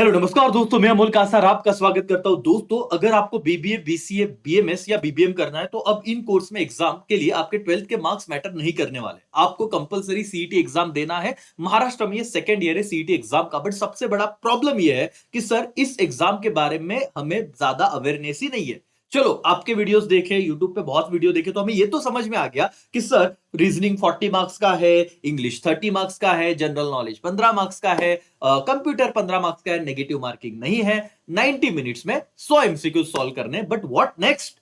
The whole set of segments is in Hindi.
हेलो नमस्कार दोस्तों, मैं अमोल कासार आपका स्वागत करता हूं। दोस्तों, अगर आपको बीबीए, बीसीए, बीएमएस या बीबीएम करना है तो अब इन कोर्स में एग्जाम के लिए आपके 12th के मार्क्स मैटर नहीं करने वाले। आपको कंपलसरी सीईटी एग्जाम देना है। महाराष्ट्र में ये सेकंड ईयर है सीईटी एग्जाम का। बट सबसे बड़ा प्रॉब्लम ये है कि सर इस एग्जाम के बारे में हमें ज्यादा अवेयरनेस ही नहीं है। चलो, आपके वीडियोस देखे, यूट्यूब पे बहुत वीडियो देखे तो हमें ये तो समझ में आ गया कि सर रीजनिंग 40 मार्क्स का है, इंग्लिश 30 मार्क्स का है, जनरल नॉलेज 15 मार्क्स का है, कंप्यूटर 15 मार्क्स का है, नेगेटिव मार्किंग नहीं है, 90 मिनट्स में 100 एमसीक्यू सॉल्व करने। But what next?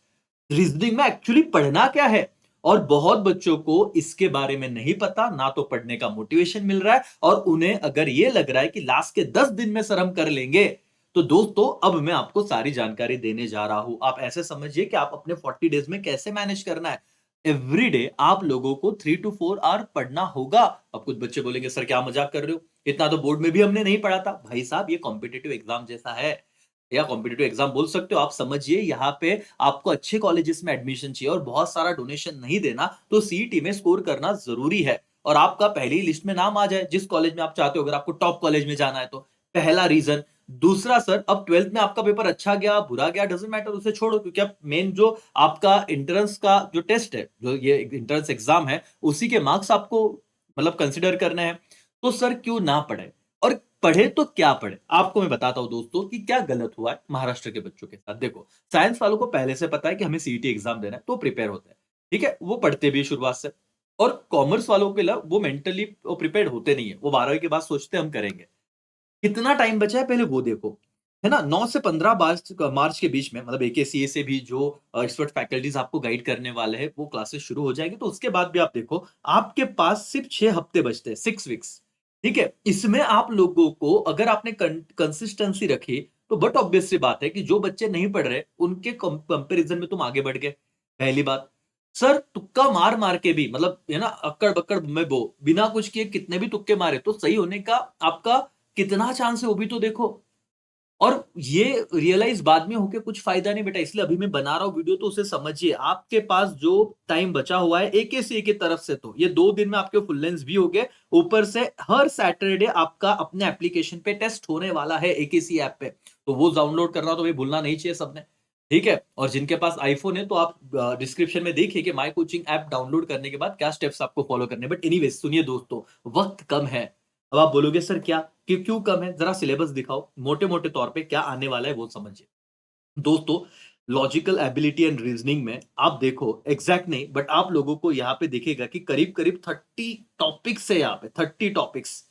रीजनिंग में एक्चुअली पढ़ना क्या है? और बहुत बच्चों को इसके बारे में नहीं पता, ना तो पढ़ने का मोटिवेशन मिल रहा है, और उन्हें अगर ये लग रहा है कि लास्ट के 10 दिन में सर हम कर लेंगे, तो दोस्तों अब मैं आपको सारी जानकारी देने जा रहा हूं। आप ऐसे समझिए कि आप अपने 40 डेज में कैसे मैनेज करना है। एवरी डे आप लोगों को 3 to 4 आवर पढ़ना होगा। अब कुछ बच्चे बोलेंगे सर क्या मजाक कर रहे हो, इतना तो बोर्ड में भी हमने नहीं पढ़ा था। भाई साहब, ये कॉम्पिटिटिव एग्जाम जैसा है, या कॉम्पिटिटिव एग्जाम बोल सकते हो। आप समझिए, यहाँ पे आपको अच्छे कॉलेजेस में एडमिशन चाहिए और बहुत सारा डोनेशन नहीं देना, तो सीईटी में स्कोर करना जरूरी है और आपका पहली लिस्ट में नाम आ जाए जिस कॉलेज में आप चाहते हो। अगर आपको टॉप कॉलेज में जाना है तो पहला रीजन। दूसरा सर, अब 12th में आपका पेपर अच्छा गया बुरा गया डजेंट मैटर, उसे छोड़ो, क्योंकि अब मेन जो आपका इंट्रेंस का जो टेस्ट है, जो ये इंट्रेंस एग्जाम है, उसी के मार्क्स आपको मतलब कंसिडर करने हैं। तो सर क्यों ना पढ़े, और पढ़े तो क्या पढ़े? आपको मैं बताता हूं दोस्तों कि क्या गलत हुआ है महाराष्ट्र के बच्चों के साथ। देखो, साइंस वालों को पहले से पता है कि हमें सीईटी एग्जाम देना है, तो प्रिपेयर होते हैं। ठीक है, वो पढ़ते भी शुरुआत से। और कॉमर्स वालों के लिए वो मेंटली प्रिपेयर होते नहीं है, वो 12वीं के बाद सोचते हैं हम करेंगे। कितना टाइम बचा है पहले वो देखो, है ना? 9 से 15 मार्च मार्च के बीच में, मतलब एकेसीए से भी जो एक्सपर्ट फैकल्टीज आपको गाइड करने वाले हैं, वो क्लासेस शुरू हो जाएंगी। तो उसके बाद भी आप देखो, आपके पास सिर्फ 6 हफ्ते बचते हैं, 6 वीक्स। ठीक है, इसमें आप लोगों को अगर आपने कंसिस्टेंसी रखी, तो बट ऑब्वियस सी बात है कि जो बच्चे नहीं पढ़ रहे उनके कंपैरिजन में तुम आगे बढ़ गए। पहली बात, सर तुक्का मार मार के भी, मतलब है ना, अक्कड़ बक्कड़ में बो, बिना कुछ किए कितने भी तुक्के मारे तो सही होने का आपका कितना चांस है वो भी तो देखो। और ये रियलाइज बाद में होके कुछ फायदा नहीं बेटा, इसलिए अभी मैं बना रहा हूं वीडियो, तो उसे समझिए। आपके पास जो टाइम बचा हुआ है एक से की तरफ से, तो ये 2 दिन में आपके फुल लेंस भी हो गए। ऊपर से हर सैटरडे आपका अपने एप्लीकेशन पे टेस्ट होने वाला है एकेसी ऐप पे, तो वो डाउनलोड करना तो भाई भूलना नहीं चाहिए सबने। ठीक है, और जिनके पास आईफोन है तो आप डिस्क्रिप्शन में देखिए कि माई कोचिंग ऐप डाउनलोड करने के बाद क्या स्टेप्स आपको फॉलो करने। बट एनीवेज सुनिए दोस्तों, वक्त कम है। अब आप बोलोगे सर क्या, कि क्यों कम है? जरा सिलेबस दिखाओ, मोटे मोटे तौर पे क्या आने वाला है वो समझिए। दोस्तों, लॉजिकल एबिलिटी एंड रीजनिंग में आप देखो, एग्जैक्ट नहीं बट आप लोगों को यहाँ पे दिखेगा कि करीब करीब 30 टॉपिक्स है, यहाँ पे 30 टॉपिक्स।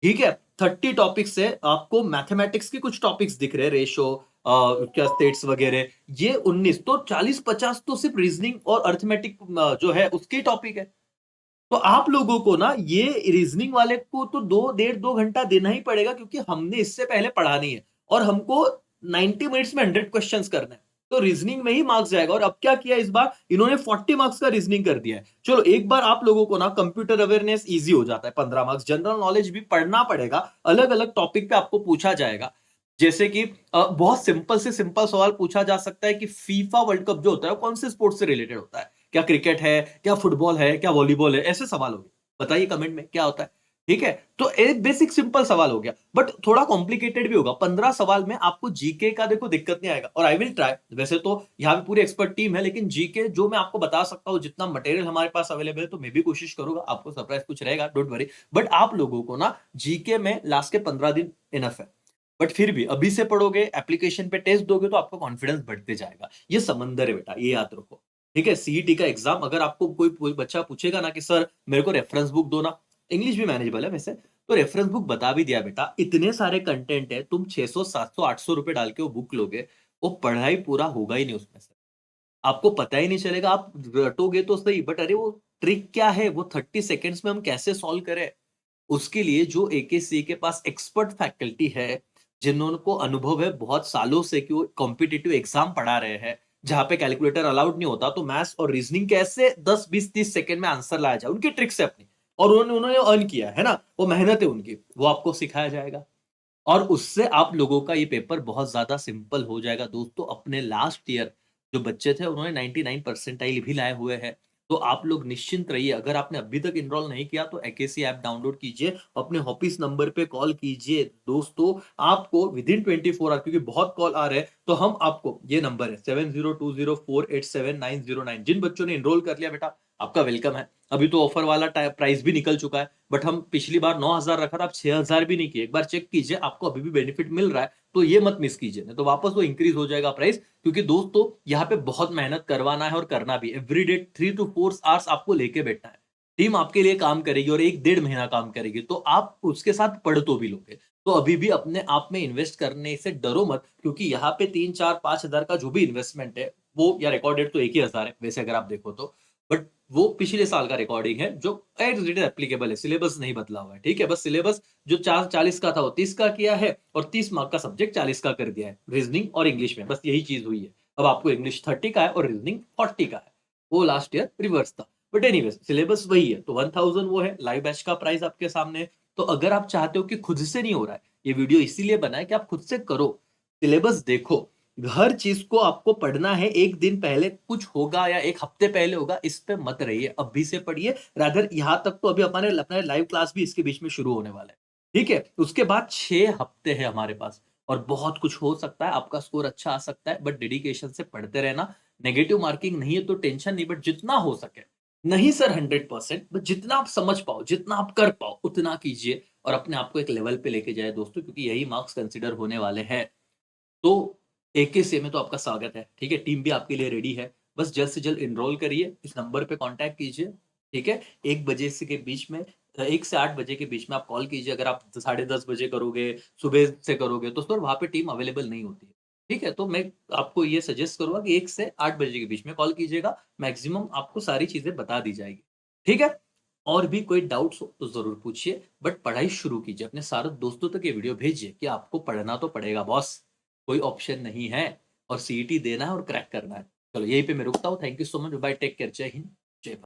ठीक है, 30 टॉपिक्स से आपको मैथमेटिक्स के कुछ टॉपिक्स दिख रहे हैं, रेशो, क्या स्टेट्स वगैरह, ये 19, तो 40-50 तो सिर्फ रीजनिंग और अर्थमेटिक जो है उसके टॉपिक है। तो आप लोगों को ना ये रीजनिंग वाले को तो 2 डेढ़ 2 घंटा देना ही पड़ेगा, क्योंकि हमने इससे पहले पढ़ा नहीं है और हमको 90 मिनट्स में 100 क्वेश्चंस करना है। तो रीजनिंग में ही मार्क्स जाएगा। और अब क्या किया इस बार इन्होंने, 40 मार्क्स का रीजनिंग कर दिया है। चलो, एक बार आप लोगों को ना कंप्यूटर अवेयरनेस इजी हो जाता है, 15 मार्क्स। जनरल नॉलेज भी पढ़ना पड़ेगा, अलग अलग टॉपिक पे आपको पूछा जाएगा। जैसे कि बहुत सिंपल से सिंपल सवाल पूछा जा सकता है कि फीफा वर्ल्ड कप जो होता है वो कौन से स्पोर्ट से रिलेटेड होता है? क्या क्रिकेट है, क्या फुटबॉल है, क्या वॉलीबॉल है? ऐसे सवाल हो गए, बताइए कमेंट में क्या होता है। ठीक है, तो एक बेसिक सिंपल सवाल हो गया, बट थोड़ा कॉम्प्लिकेटेड भी होगा। 15 सवाल में आपको जीके का देखो दिक्कत नहीं आएगा, और आई विल ट्राई। वैसे तो यहाँ पे पूरी एक्सपर्ट टीम है, लेकिन जीके जो मैं आपको बता सकता हूँ, जितना मटेरियल हमारे पास अवेलेबल है, तो मैं भी कोशिश करूंगा। आपको सरप्राइज कुछ रहेगा, डोंट वरी। बट आप लोगों को ना जीके में लास्ट के 15 दिन इनफ है। बट फिर भी अभी से पढ़ोगे, एप्लीकेशन पे टेस्ट दोगे, तो आपका कॉन्फिडेंस बढ़ते जाएगा। ये समंदर है बेटा, ये याद रखो। ठीक है, सीईटी का एग्जाम, अगर आपको कोई बच्चा पूछेगा ना कि सर मेरे को रेफरेंस बुक दो ना, इंग्लिश भी मैनेजेबल है वैसे, तो रेफरेंस बुक बता भी दिया बेटा। इतने सारे कंटेंट है, तुम 600 700 800 रुपए डाल के वो बुक लोगे, वो पढ़ाई पूरा होगा ही नहीं उसमें से। आपको पता ही नहीं चलेगा, आप रटोगे तो सही, बट अरे वो ट्रिक क्या है, वो 30 सेकेंड्स में हम कैसे सॉल्व करें? उसके लिए जो एकेसी के पास एक्सपर्ट फैकल्टी है, जिनको अनुभव है बहुत सालों से कि वो कॉम्पिटिटिव एग्जाम पढ़ा रहे हैं, जहां पे कैलकुलेटर अलाउड नहीं होता, तो मैथ्स और रीजनिंग कैसे 10 20 30 सेकंड में आंसर लाया जाए, उनकी ट्रिक्स है अपनी। और उन्होंने उन्होंने अर्न किया है ना, वो मेहनत है उनकी, वो आपको सिखाया जाएगा। और उससे आप लोगों का ये पेपर बहुत ज्यादा सिंपल हो जाएगा। दोस्तों, अपने लास्ट ईयर जो बच्चे थे उन्होंने 99 परसेंटाइल भी लाए हुए हैं। तो आप लोग निश्चिंत रहिए। अगर आपने अभी तक एनरोल नहीं किया तो एकेसी ऐप डाउनलोड कीजिए, अपने ऑफिस नंबर पे कॉल कीजिए। दोस्तों आपको विदिन 24 आवर, क्योंकि बहुत कॉल आ रहे हैं, तो हम आपको, ये नंबर है 7020487909, जिन बच्चों ने एनरोल कर लिया बेटा आपका वेलकम है। अभी तो ऑफर वाला प्राइस भी निकल चुका है, बट हम पिछली बार 9,000 रखा था, आप 6,000 भी नहीं किए। एक बार चेक कीजिए, आपको अभी भी बेनिफिट मिल रहा है तो ये मत मिस कीजिए, नहीं तो वापस वो इंक्रीज हो जाएगा प्राइस। क्योंकि दोस्तों यहाँ पे बहुत मेहनत करवाना है और करना भी, एवरी डे 3 to 4 आवर्स आपको लेके बैठना है। टीम आपके लिए काम करेगी और 1 डेढ़ महीना काम करेगी, तो आप उसके साथ पढ़ तो भी लोगे। तो अभी भी अपने आप में इन्वेस्ट करने से डरो मत, क्योंकि यहाँ पे 3 4 5 हजार का जो भी इन्वेस्टमेंट है वो, या रिकॉर्ड डेट तो एक ही 1,000 है वैसे अगर आप देखो तो, बट वो पिछले साल का रिकॉर्डिंग है जो एज इट इज एप्लीकेबल है, सिलेबस नहीं बदला हुआ है। ठीक है, बस सिलेबस जो 40 का था वो 30 का किया है, और 30 मार्क का सब्जेक्ट 40 का कर दिया है, रीजनिंग और इंग्लिश में, बस यही चीज हुई है। अब आपको इंग्लिश 30 का है और रीजनिंग 40 का है, वो लास्ट ईयर रिवर्स था। बट एनीवेज सिलेबस वही है, तो 1000 वो है, लाइव बैच का प्राइस आपके सामने है। तो अगर आप चाहते हो कि खुद से नहीं हो रहा है, ये वीडियो इसीलिए बना है कि आप खुद से करो, सिलेबस देखो, हर चीज को आपको पढ़ना है। एक दिन पहले कुछ होगा या एक हफ्ते पहले होगा, इस पे मत रहिए, अभी से पढ़िए। रादर यहाँ तक तो अभी हमारे अपना लाइव क्लास भी इसके बीच में शुरू होने वाला है। ठीक है, उसके बाद 6 हफ्ते है हमारे पास, और बहुत कुछ हो सकता है, आपका स्कोर अच्छा आ सकता है, बट डेडिकेशन से पढ़ते रहना। नेगेटिव मार्किंग नहीं है तो टेंशन नहीं, बट जितना हो सके, नहीं सर 100%, बट जितना आप समझ पाओ, जितना आप कर पाओ उतना कीजिए, और अपने आप को एक लेवल पे लेके जाए दोस्तों, क्योंकि यही मार्क्स कंसिडर होने वाले हैं। तो एकेसीए में तो आपका स्वागत है, ठीक है? टीम भी आपके लिए रेडी है। बस जल्द से जल्द एनरोल करिए, इस नंबर पे कॉन्टैक्ट कीजिए, ठीक है? 1 बजे से के बीच में 1 से 8 बजे के बीच में आप कॉल कीजिए। अगर आप साढ़े 10 बजे करोगे, सुबह से करोगे, तो सर वहाँ पे टीम अवेलेबल नहीं होती है, ठीक है? तो मैं आपको ये सजेस्ट करूँगा कि 1 से 8 बजे के बीच में कॉल कीजिएगा, मैक्सिमम आपको सारी चीज़ें बता दी जाएगी, ठीक है? और भी कोई डाउट्स हो तो ज़रूर पूछिए, बट पढ़ाई शुरू कीजिए, अपने सारे दोस्तों तक ये वीडियो भेजिए कि आपको पढ़ना तो पड़ेगा बॉस। कोई ऑप्शन नहीं है, और सीईटी देना है और क्रैक करना है। चलो यहीं पे मैं रुकता हूँ। Thank you so much, bye, take care, जय हिंद, जय भारत।